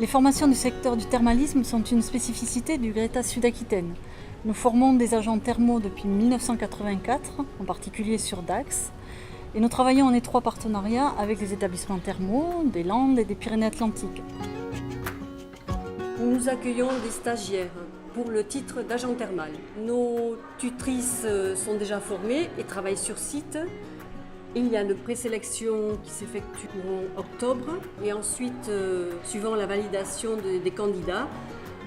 Les formations du secteur du thermalisme sont une spécificité du Greta Sud-Aquitaine. Nous formons des agents thermaux depuis 1984, en particulier sur Dax, et nous travaillons en étroit partenariat avec les établissements thermaux des Landes et des Pyrénées-Atlantiques. Nous accueillons des stagiaires pour le titre d'agent thermal. Nos tutrices sont déjà formées et travaillent sur site. Il y a une présélection qui s'effectue en octobre et ensuite, suivant la validation des candidats,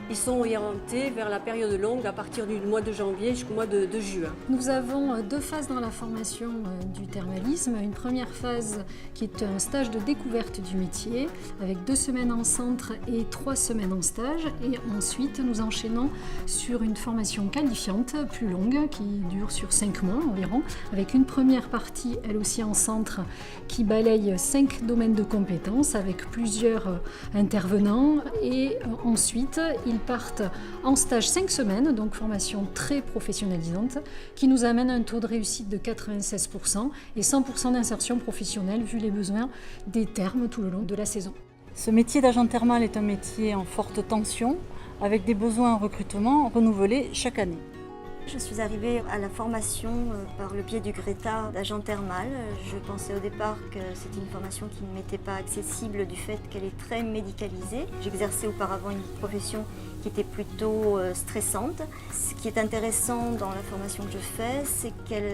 ils sont orientés vers la période longue à partir du mois de janvier jusqu'au mois de juin. Nous avons deux phases dans la formation du thermalisme. Une première phase qui est un stage de découverte du métier avec 2 semaines en centre et 3 semaines en stage. Et ensuite, nous enchaînons sur une formation qualifiante plus longue qui dure sur 5 mois environ, avec une première partie, elle aussi en centre, qui balaye 5 domaines de compétences avec plusieurs intervenants. Et ensuite, ils partent en stage 5 semaines, donc formation très professionnalisante, qui nous amène à un taux de réussite de 96% et 100% d'insertion professionnelle vu les besoins des thermes tout le long de la saison. Ce métier d'agent thermal est un métier en forte tension, avec des besoins en recrutement renouvelés chaque année. Je suis arrivée à la formation par le biais du Greta d'agent thermal. Je pensais au départ que c'était une formation qui ne m'était pas accessible du fait qu'elle est très médicalisée. J'exerçais auparavant une profession qui était plutôt stressante. Ce qui est intéressant dans la formation que je fais,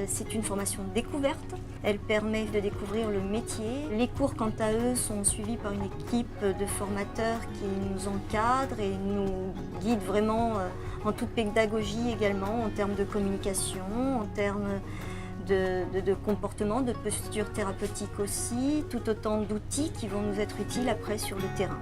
c'est une formation découverte. Elle permet de découvrir le métier. Les cours, quant à eux, sont suivis par une équipe de formateurs qui nous encadrent et nous guident vraiment en toute pédagogie également, en termes de communication, en termes de comportement, de posture thérapeutique aussi, tout autant d'outils qui vont nous être utiles après sur le terrain.